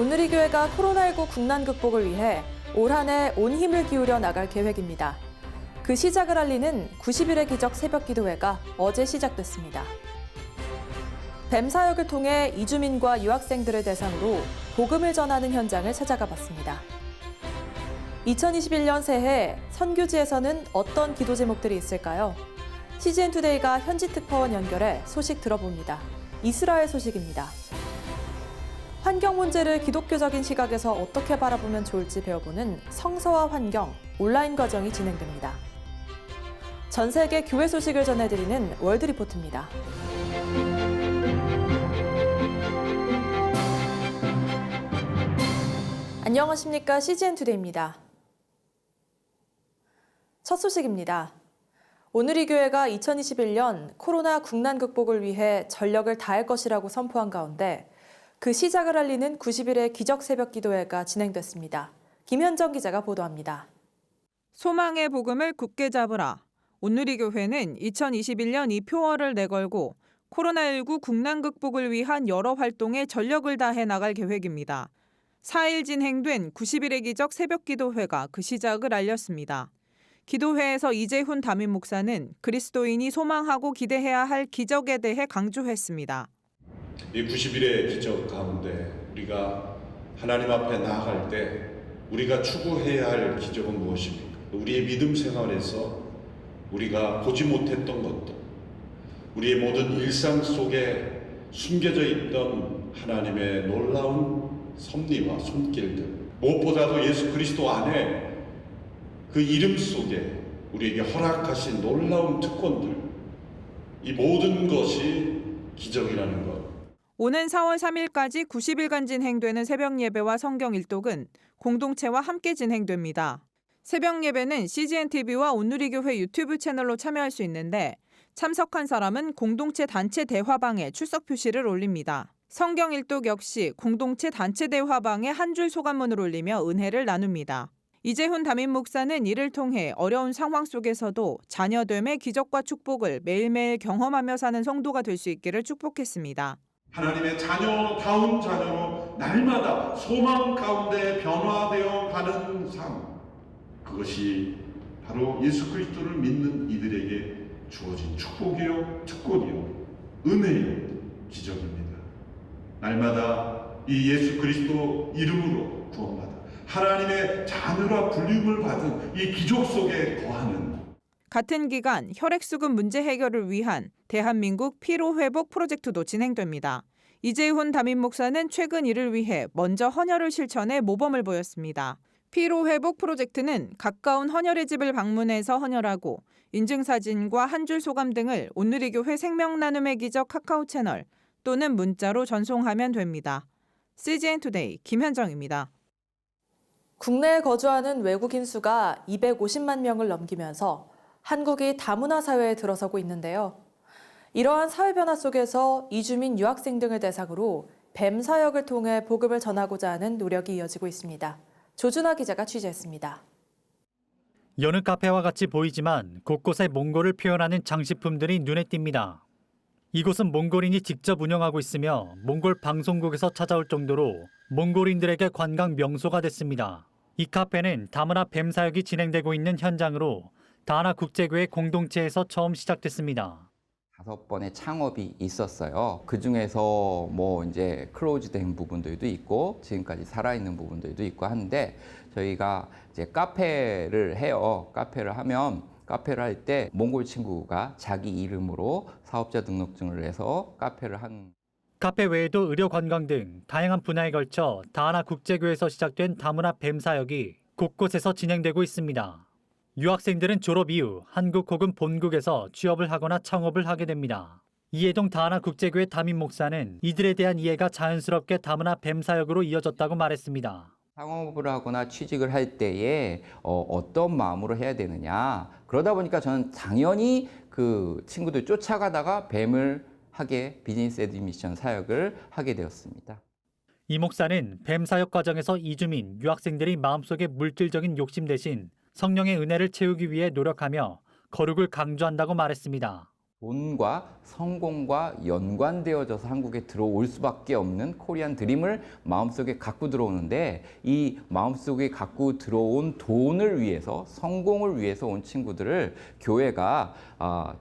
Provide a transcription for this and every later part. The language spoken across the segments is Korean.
오늘이 교회가 코로나19 국난 극복을 위해 올 한 해 온 힘을 기울여 나갈 계획입니다. 그 시작을 알리는 90일의 기적 새벽기도회가 어제 시작됐습니다. 뱀 사역을 통해 이주민과 유학생들을 대상으로 복음을 전하는 현장을 찾아가 봤습니다. 2021년 새해 선교지에서는 어떤 기도 제목들이 있을까요? CGN투데이가 현지 특파원 연결해 소식 들어봅니다. 이스라엘 소식입니다. 환경 문제를 기독교적인 시각에서 어떻게 바라보면 좋을지 배워보는 성서와 환경 온라인 과정이 진행됩니다. 전 세계 교회 소식을 전해드리는 월드리포트입니다. 안녕하십니까? CGN투데이입니다. 첫 소식입니다. 오늘이 교회가 2021년 코로나 국난 극복을 위해 전력을 다할 것이라고 선포한 가운데 그 시작을 알리는 90일의 기적 새벽 기도회가 진행됐습니다. 김현정 기자가 보도합니다. 소망의 복음을 굳게 잡으라. 오늘이 교회는 2021년 이 표어를 내걸고 코로나19 국난 극복을 위한 여러 활동에 전력을 다해 나갈 계획입니다. 4일 진행된 90일의 기적 새벽 기도회가 그 시작을 알렸습니다. 기도회에서 이재훈 담임 목사는 그리스도인이 소망하고 기대해야 할 기적에 대해 강조했습니다. 이 90일의 기적 가운데 우리가 하나님 앞에 나아갈 때 우리가 추구해야 할 기적은 무엇입니까? 우리의 믿음 생활에서 우리가 보지 못했던 것들, 우리의 모든 일상 속에 숨겨져 있던 하나님의 놀라운 섭리와 손길들, 무엇보다도 예수 그리스도 안에 그 이름 속에 우리에게 허락하신 놀라운 특권들, 이 모든 것이 기적이라는 것. 오는 4월 3일까지 90일간 진행되는 새벽 예배와 성경 일독은 공동체와 함께 진행됩니다. 새벽 예배는 CGNTV와 온누리 교회 유튜브 채널로 참여할 수 있는데 참석한 사람은 공동체 단체 대화방에 출석 표시를 올립니다. 성경 일독 역시 공동체 단체 대화방에 한 줄 소감문을 올리며 은혜를 나눕니다. 이재훈 담임 목사는 이를 통해 어려운 상황 속에서도 자녀됨의 기적과 축복을 매일매일 경험하며 사는 성도가 될 수 있기를 축복했습니다. 하나님의 자녀다운 자녀로 날마다 소망 가운데 변화되어 가는 삶, 그것이 바로 예수 그리스도를 믿는 이들에게 주어진 축복이요, 특권이요, 은혜요, 기적입니다. 날마다 이 예수 그리스도 이름으로 구원받아 하나님의 자녀라 불림을 받은 이 기적 속에 거하는, 같은 기간 혈액수급 문제 해결을 위한 대한민국 피로회복 프로젝트도 진행됩니다. 이재훈 담임 목사는 최근 이를 위해 먼저 헌혈을 실천해 모범을 보였습니다. 피로회복 프로젝트는 가까운 헌혈의 집을 방문해서 헌혈하고 인증사진과 한 줄 소감 등을 온누리 교회 생명나눔의 기적 카카오 채널 또는 문자로 전송하면 됩니다. CGN투데이 김현정입니다. 국내에 거주하는 외국인 수가 250만 명을 넘기면서 한국이 다문화 사회에 들어서고 있는데요. 이러한 사회 변화 속에서 이주민 유학생 등을 대상으로 뱀 사역을 통해 복음을 전하고자 하는 노력이 이어지고 있습니다. 조준하 기자가 취재했습니다. 여느 카페와 같이 보이지만 곳곳에 몽골을 표현하는 장식품들이 눈에 띕니다. 이곳은 몽골인이 직접 운영하고 있으며 몽골 방송국에서 찾아올 정도로 몽골인들에게 관광 명소가 됐습니다. 이 카페는 다문화 뱀 사역이 진행되고 있는 현장으로 다하나 국제교회 공동체에서 처음 시작됐습니다. 5번의 창업이 있었어요. 그 중에서 이제 클로즈된 부분들도 있고 지금까지 살아있는 부분들도 있고 하는데 저희가 이제 카페를 해요. 카페를 하면 카페를 할 때 몽골 친구가 자기 이름으로 사업자 등록증을 내서 카페를 하는. 카페 외에도 의료 관광 등 다양한 분야에 걸쳐 다하나 국제교회에서 시작된 다문화 뱀 사역이 곳곳에서 진행되고 있습니다. 유학생들은 졸업 이후 한국 혹은 본국에서 취업을 하거나 창업을 하게 됩니다. 이해동 다하나 국제교회 담임 목사는 이들에 대한 이해가 자연스럽게 다문화 뱀 사역으로 이어졌다고 말했습니다. 창업을 하거나 취직을 할 때에 어떤 마음으로 해야 되느냐. 그러다 보니까 저는 당연히 그 친구들 쫓아가다가 뱀을 하게 비즈니스 애드미션 사역을 하게 되었습니다. 이 목사는 뱀 사역 과정에서 이주민, 유학생들이 마음속에 물질적인 욕심 대신 성령의 은혜를 채우기 위해 노력하며 거룩을 강조한다고 말했습니다. 돈과 성공과 연관되어져서 한국에 들어올 수밖에 없는 코리안 드림을 마음속에 갖고 들어오는데, 이 마음속에 갖고 들어온 돈을 위해서, 성공을 위해서 온 친구들을 교회가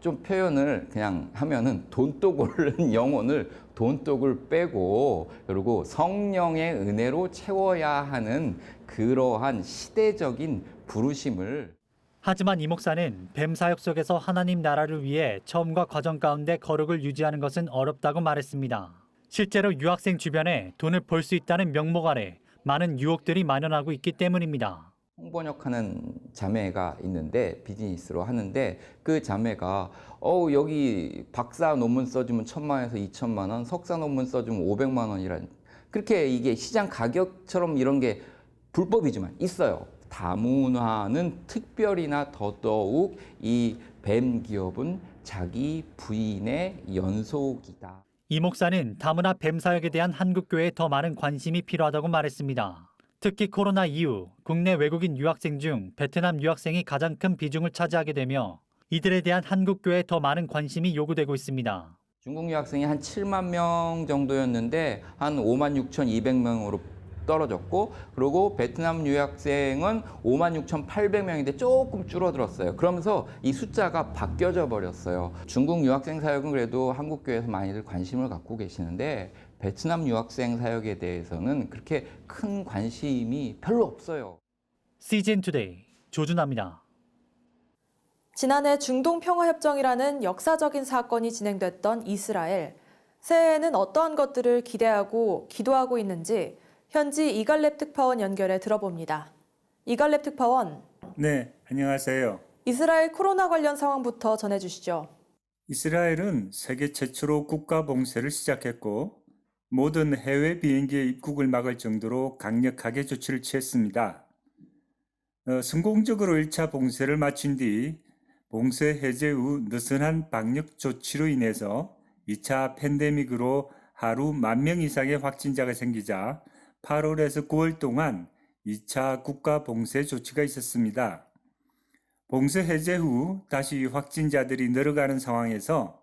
좀 표현을 그냥 하면은 돈독 오른 영혼을 돈독을 빼고, 그리고 성령의 은혜로 채워야 하는 그러한 시대적인 부르심을. 하지만 이 목사는 뱀 사역 속에서 하나님 나라를 위해 처음과 과정 가운데 거룩을 유지하는 것은 어렵다고 말했습니다. 실제로 유학생 주변에 돈을 벌 수 있다는 명목 아래 많은 유혹들이 만연하고 있기 때문입니다. 홍번역하는 자매가 있는데, 비즈니스로 하는데, 그 자매가 여기 박사 논문 써주면 1,000만 원에서 2,000만 원, 석사 논문 써주면 500만 원이란, 그렇게 이게 시장 가격처럼 이런 게 불법이지만 있어요. 다문화는 특별히나 더더욱 이 뱀 기업은 자기 부인의 연속이다. 이 목사는 다문화 뱀 사역에 대한 한국교회에 더 많은 관심이 필요하다고 말했습니다. 특히 코로나 이후 국내 외국인 유학생 중 베트남 유학생이 가장 큰 비중을 차지하게 되며 이들에 대한 한국교회에 더 많은 관심이 요구되고 있습니다. 중국 유학생이 한 7만 명 정도였는데 한 56,200명으로 떨어졌고, 그리고 베트남 유학생은 56,800명인데 조금 줄어들었어요. 그러면서 이 숫자가 바뀌어져 버렸어요. 중국 유학생 사역은 그래도 한국교회에서 많이들 관심을 갖고 계시는데, 베트남 유학생 사역에 대해서는 그렇게 큰 관심이 별로 없어요. CGN 투데이 조준하입니다. 지난해 중동평화협정이라는 역사적인 사건이 진행됐던 이스라엘. 새해에는 어떠한 것들을 기대하고 기도하고 있는지 현지 이갈렙 특파원 연결해 들어봅니다. 이갈렙 특파원. 네, 안녕하세요. 이스라엘 코로나 관련 상황부터 전해주시죠. 이스라엘은 세계 최초로 국가 봉쇄를 시작했고, 모든 해외 비행기의 입국을 막을 정도로 강력하게 조치를 취했습니다. 성공적으로 1차 봉쇄를 마친 뒤 봉쇄 해제 후 느슨한 방역 조치로 인해서 2차 팬데믹으로 하루 10,000명 이상의 확진자가 생기자 8월에서 9월 동안 2차 국가 봉쇄 조치가 있었습니다. 봉쇄 해제 후 다시 확진자들이 늘어가는 상황에서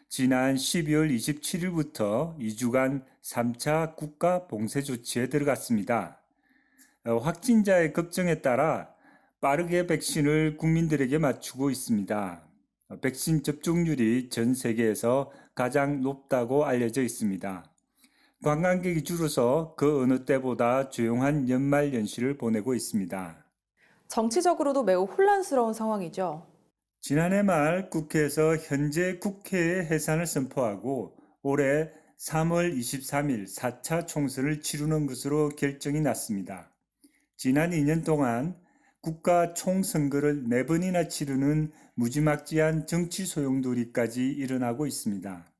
지난 12월 27일부터 2주간 3차 국가 봉쇄 조치에 들어갔습니다. 확진자의 급증에 따라 빠르게 백신을 국민들에게 맞추고 있습니다. 백신 접종률이 전 세계에서 가장 높다고 알려져 있습니다. 관광객이 줄어서 그 어느 때보다 조용한 연말 연시를 보내고 있습니다. 정치적으로도 매우 혼란스러운 상황이죠. 지난해 말 국회에서 현재 국회의 해산을 선포하고 올해 3월 23일 4차 총선을 치르는 것으로 결정이 났습니다. 지난 2년 동안 국가 총선거를 4번이나 치르는 무지막지한 정치 소용돌이까지 일어나고 있습니다.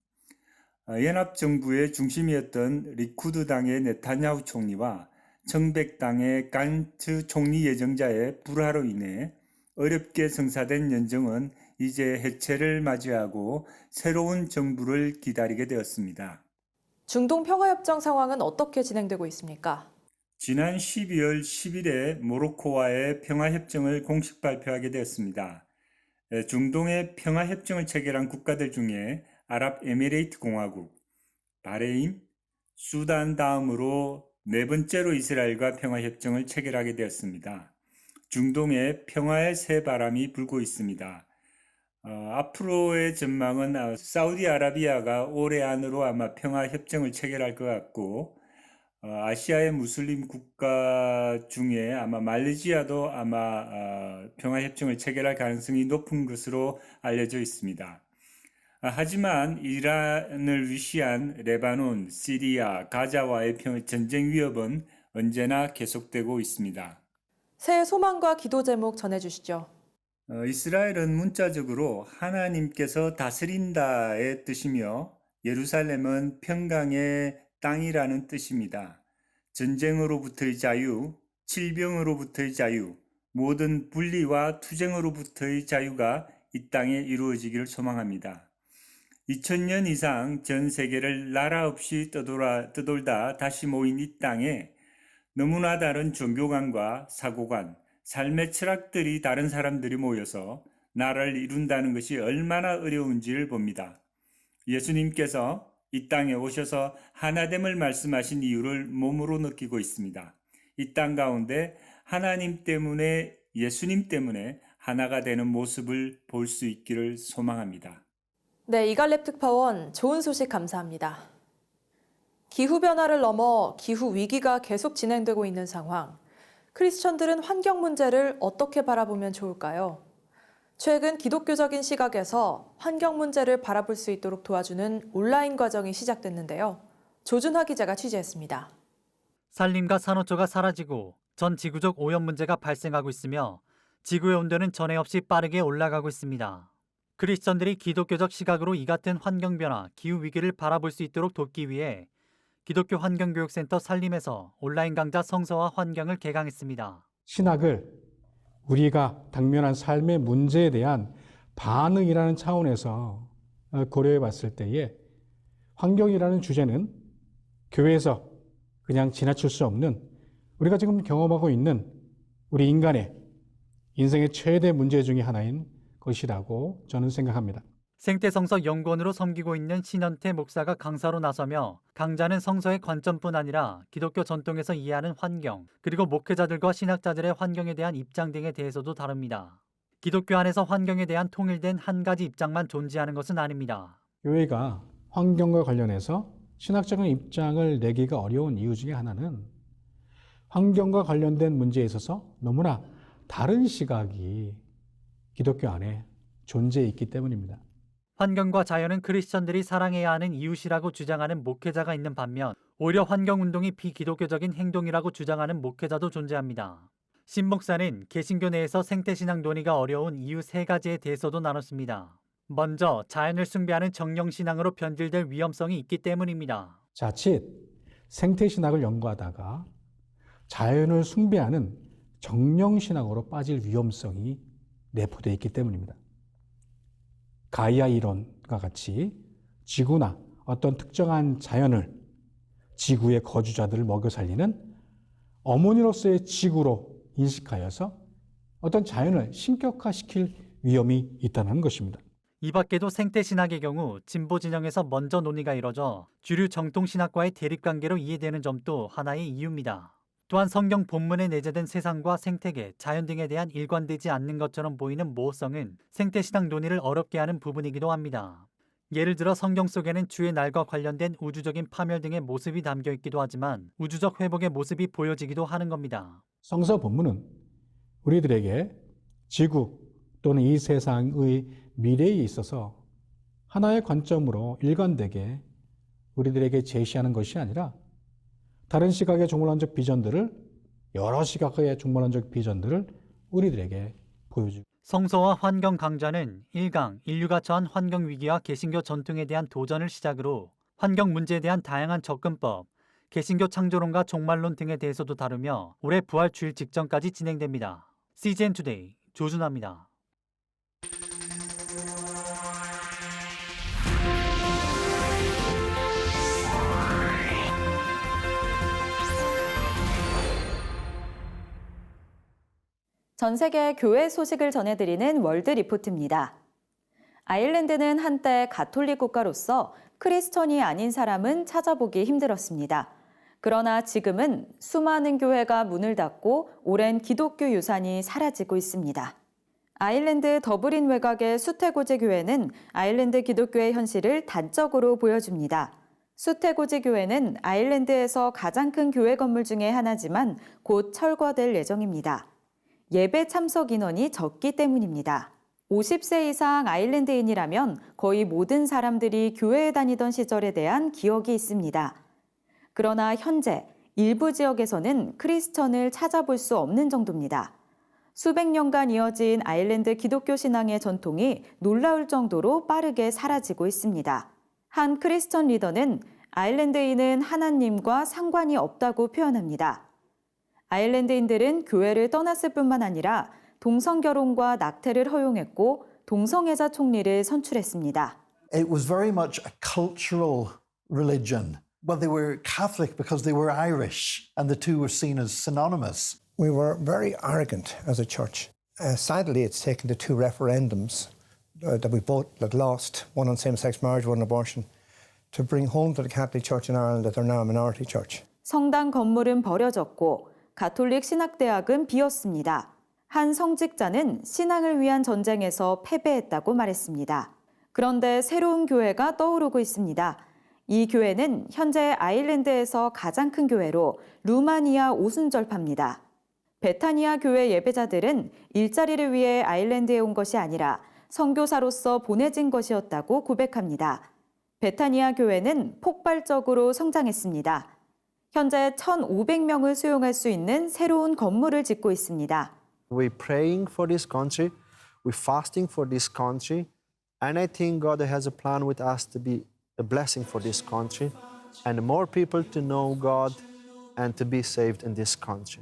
연합정부의 중심이었던 리쿠드당의 네타냐후 총리와 청백당의 간트 총리 예정자의 불화로 인해 어렵게 성사된 연정은 이제 해체를 맞이하고 새로운 정부를 기다리게 되었습니다. 중동평화협정 상황은 어떻게 진행되고 있습니까? 지난 12월 10일에 모로코와의 평화협정을 공식 발표하게 되었습니다. 중동의 평화협정을 체결한 국가들 중에 아랍에미레이트 공화국, 바레인, 수단 다음으로 4번째로 이스라엘과 평화협정을 체결하게 되었습니다. 중동에 평화의 새 바람이 불고 있습니다. 앞으로의 전망은 사우디아라비아가 올해 안으로 아마 평화협정을 체결할 것 같고, 아시아의 무슬림 국가 중에 아마 말레이시아도 아마 평화협정을 체결할 가능성이 높은 것으로 알려져 있습니다. 하지만 이란을 위시한 레바논, 시리아, 가자와의 전쟁 위협은 언제나 계속되고 있습니다. 새해 소망과 기도 제목 전해주시죠. 이스라엘은 문자적으로 하나님께서 다스린다의 뜻이며 예루살렘은 평강의 땅이라는 뜻입니다. 전쟁으로부터의 자유, 질병으로부터의 자유, 모든 분리와 투쟁으로부터의 자유가 이 땅에 이루어지기를 소망합니다. 2000년 이상 전 세계를 나라 없이 떠돌다 다시 모인 이 땅에 너무나 다른 종교관과 사고관, 삶의 철학들이 다른 사람들이 모여서 나라를 이룬다는 것이 얼마나 어려운지를 봅니다. 예수님께서 이 땅에 오셔서 하나됨을 말씀하신 이유를 몸으로 느끼고 있습니다. 이 땅 가운데 하나님 때문에, 예수님 때문에 하나가 되는 모습을 볼 수 있기를 소망합니다. 네, 이갈렙 특파원 좋은 소식 감사합니다. 기후변화를 넘어 기후위기가 계속 진행되고 있는 상황. 크리스천들은 환경 문제를 어떻게 바라보면 좋을까요? 최근 기독교적인 시각에서 환경 문제를 바라볼 수 있도록 도와주는 온라인 과정이 시작됐는데요. 조준하 기자가 취재했습니다. 산림과 산호초가 사라지고 전 지구적 오염 문제가 발생하고 있으며 지구의 온도는 전에 없이 빠르게 올라가고 있습니다. 크리스천들이 기독교적 시각으로 이 같은 환경변화, 기후위기를 바라볼 수 있도록 돕기 위해 기독교 환경교육센터 산림에서 온라인 강좌 성서와 환경을 개강했습니다. 신학을 우리가 당면한 삶의 문제에 대한 반응이라는 차원에서 고려해 봤을 때에 환경이라는 주제는 교회에서 그냥 지나칠 수 없는 우리가 지금 경험하고 있는 우리 인간의 인생의 최대 문제 중에 하나인 것이라고 저는 생각합니다. 생태성서 연구원으로 섬기고 있는 신현태 목사가 강사로 나서며 강좌는 성서의 관점뿐 아니라 기독교 전통에서 이해하는 환경, 그리고 목회자들과 신학자들의 환경에 대한 입장 등에 대해서도 다룹니다. 기독교 안에서 환경에 대한 통일된 한 가지 입장만 존재하는 것은 아닙니다. 교회가 환경과 관련해서 신학적인 입장을 내기가 어려운 이유 중에 하나는 환경과 관련된 문제에 있어서 너무나 다른 시각이 기독교 안에 존재해 있기 때문입니다. 환경과 자연은 크리스천들이 사랑해야 하는 이웃이라고 주장하는 목회자가 있는 반면 오히려 환경운동이 비기독교적인 행동이라고 주장하는 목회자도 존재합니다. 신 목사는 개신교 내에서 생태신앙 논의가 어려운 이유 3가지에 대해서도 나눴습니다. 먼저 자연을 숭배하는 정령신앙으로 변질될 위험성이 있기 때문입니다. 자칫 생태신학을 연구하다가 자연을 숭배하는 정령신학으로 빠질 위험성이 내포되어 있기 때문입니다. 가이아 이론과 같이 지구나 어떤 특정한 자연을 지구의 거주자들을 먹여 살리는 어머니로서의 지구로 인식하여서 어떤 자연을 신격화시킬 위험이 있다는 것입니다. 이 밖에도 생태신학의 경우 진보 진영에서 먼저 논의가 이뤄져 주류 정통신학과의 대립관계로 이해되는 점도 하나의 이유입니다. 또한 성경 본문에 내재된 세상과 생태계, 자연 등에 대한 일관되지 않는 것처럼 보이는 모호성은 생태신학 논의를 어렵게 하는 부분이기도 합니다. 예를 들어 성경 속에는 주의 날과 관련된 우주적인 파멸 등의 모습이 담겨 있기도 하지만 우주적 회복의 모습이 보여지기도 하는 겁니다. 성서 본문은 우리들에게 지구 또는 이 세상의 미래에 있어서 하나의 관점으로 일관되게 우리들에게 제시하는 것이 아니라 다른 시각의 종말론적 비전들을, 여러 시각의 종말론적 비전들을 우리들에게 보여주고 성서와 환경 강좌는 1강 인류가 처한 환경 위기와 개신교 전통에 대한 도전을 시작으로 환경 문제에 대한 다양한 접근법, 개신교 창조론과 종말론 등에 대해서도 다루며 올해 부활 주일 직전까지 진행됩니다. CGN 투데이 조준하입니다. 전 세계 교회 소식을 전해드리는 월드 리포트입니다. 아일랜드는 한때 가톨릭 국가로서 크리스천이 아닌 사람은 찾아보기 힘들었습니다. 그러나 지금은 수많은 교회가 문을 닫고 오랜 기독교 유산이 사라지고 있습니다. 아일랜드 더블인 외곽의 수태고지 교회는 아일랜드 기독교의 현실을 단적으로 보여줍니다. 수태고지 교회는 아일랜드에서 가장 큰 교회 건물 중에 하나지만 곧 철거될 예정입니다. 예배 참석 인원이 적기 때문입니다. 50세 이상 아일랜드인이라면 거의 모든 사람들이 교회에 다니던 시절에 대한 기억이 있습니다. 그러나 현재 일부 지역에서는 크리스천을 찾아볼 수 없는 정도입니다. 수백 년간 이어진 아일랜드 기독교 신앙의 전통이 놀라울 정도로 빠르게 사라지고 있습니다. 한 크리스천 리더는 아일랜드인은 하나님과 상관이 없다고 표현합니다. 아일랜드인들은 교회를 떠났을 뿐만 아니라 동성결혼과 낙태를 허용했고 동성애자 총리를 선출했습니다. It was very much a cultural religion. Well, they were Catholic because they were Irish, and the two were seen as synonymous. We were very arrogant as a church. Sadly, it's taken the two referendums that lost, one on same-sex marriage, one on abortion, to bring home to the Catholic Church in Ireland that they're now a minority church. 성당 건물은 버려졌고 가톨릭 신학대학은 비었습니다. 한 성직자는 신앙을 위한 전쟁에서 패배했다고 말했습니다. 그런데 새로운 교회가 떠오르고 있습니다. 이 교회는 현재 아일랜드에서 가장 큰 교회로 루마니아 오순절파입니다. 베타니아 교회 예배자들은 일자리를 위해 아일랜드에 온 것이 아니라 선교사로서 보내진 것이었다고 고백합니다. 베타니아 교회는 폭발적으로 성장했습니다. 현재 1,500명을 수용할 수 있는 새로운 건물을 짓고 있습니다. We're praying for this country, we're fasting for this country, and I think God has a plan with us to be a blessing for this country, and more people to know God and to be saved in this country.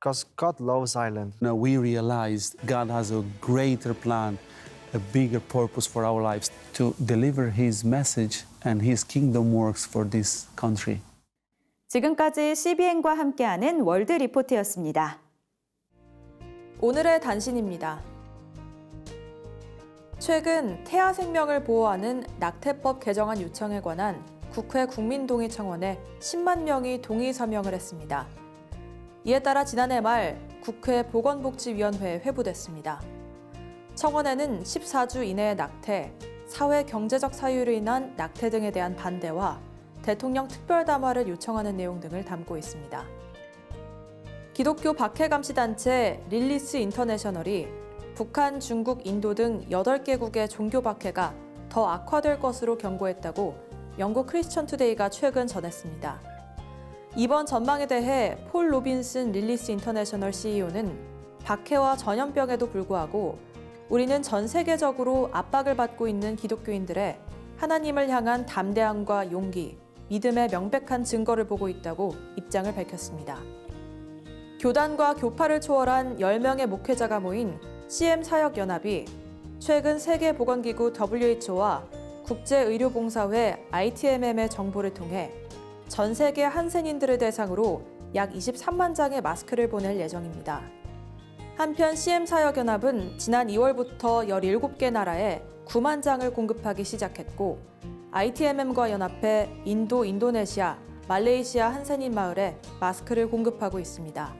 Because God loves Ireland. Now we realized God has a greater plan, a bigger purpose for our lives to deliver His message and His kingdom works for this country. 지금까지 CBN과 함께하는 월드 리포트였습니다. 오늘의 단신입니다. 최근 태아 생명을 보호하는 낙태법 개정안 요청에 관한 국회 국민동의청원에 10만 명이 동의 서명을 했습니다. 이에 따라 지난해 말 국회 보건복지위원회에 회부됐습니다. 청원에는 14주 이내의 낙태, 사회 경제적 사유로 인한 낙태 등에 대한 반대와 대통령 특별담화를 요청하는 내용 등을 담고 있습니다. 기독교 박해감시단체 릴리스 인터내셔널이 북한, 중국, 인도 등 8개국의 종교 박해가 더 악화될 것으로 경고했다고 영국 크리스천 투데이가 최근 전했습니다. 이번 전망에 대해 폴 로빈슨 릴리스 인터내셔널 CEO는 박해와 전염병에도 불구하고 우리는 전 세계적으로 압박을 받고 있는 기독교인들의 하나님을 향한 담대함과 용기, 믿음의 명백한 증거를 보고 있다고 입장을 밝혔습니다. 교단과 교파를 초월한 10명의 목회자가 모인 CM사역연합이 최근 세계보건기구 WHO와 국제의료봉사회 ITMM의 정보를 통해 전 세계 한센인들을 대상으로 약 23만 장의 마스크를 보낼 예정입니다. 한편 CM사역연합은 지난 2월부터 17개 나라에 9만 장을 공급하기 시작했고 ITMM과 연합해 인도, 인도네시아, 말레이시아 한센인 마을에 마스크를 공급하고 있습니다.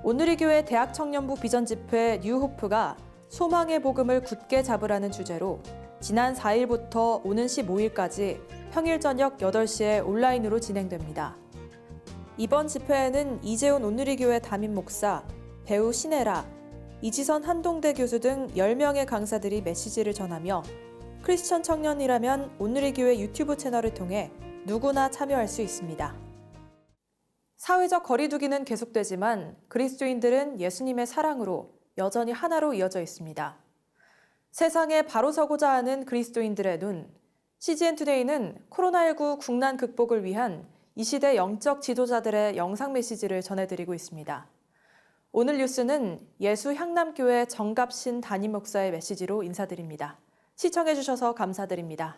오늘의 교회 대학청년부 비전집회 뉴호프가 소망의 복음을 굳게 잡으라는 주제로 지난 4일부터 오는 15일까지 평일 저녁 8시에 온라인으로 진행됩니다. 이번 집회에는 이재훈 오늘의 교회 담임 목사, 배우 신혜라, 이지선 한동대 교수 등 10명의 강사들이 메시지를 전하며 크리스천 청년이라면 오늘의 교회 유튜브 채널을 통해 누구나 참여할 수 있습니다. 사회적 거리두기는 계속되지만 그리스도인들은 예수님의 사랑으로 여전히 하나로 이어져 있습니다. 세상에 바로 서고자 하는 그리스도인들의 눈, CGN투데이는 코로나19 국난 극복을 위한 이 시대 영적 지도자들의 영상 메시지를 전해드리고 있습니다. 오늘 뉴스는 예수 향남교회 정갑신 담임 목사의 메시지로 인사드립니다. 시청해주셔서 감사드립니다.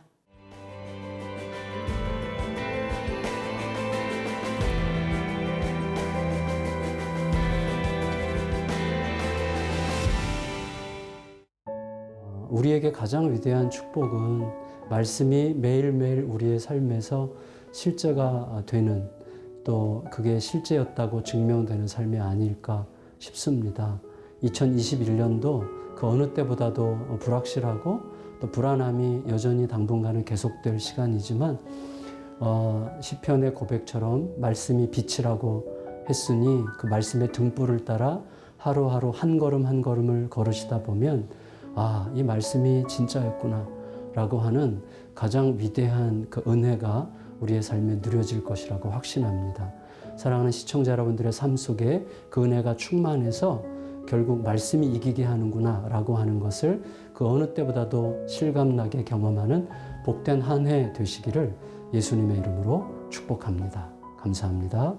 우리에게 가장 위대한 축복은 말씀이 매일매일 우리의 삶에서 실제가 되는, 또 그게 실제였다고 증명되는 삶이 아닐까 싶습니다. 2021년도 그 어느 때보다도 불확실하고 또 불안함이 여전히 당분간은 계속될 시간이지만 시편의 고백처럼 말씀이 빛이라고 했으니 그 말씀의 등불을 따라 하루하루 한 걸음 한 걸음을 걸으시다 보면 이 말씀이 진짜였구나 라고 하는 가장 위대한 그 은혜가 우리의 삶에 누려질 것이라고 확신합니다. 사랑하는 시청자 여러분들의 삶 속에 그 은혜가 충만해서 결국 말씀이 이기게 하는구나 라고 하는 것을 그 어느 때보다도 실감나게 경험하는 복된 한 해 되시기를 예수님의 이름으로 축복합니다. 감사합니다.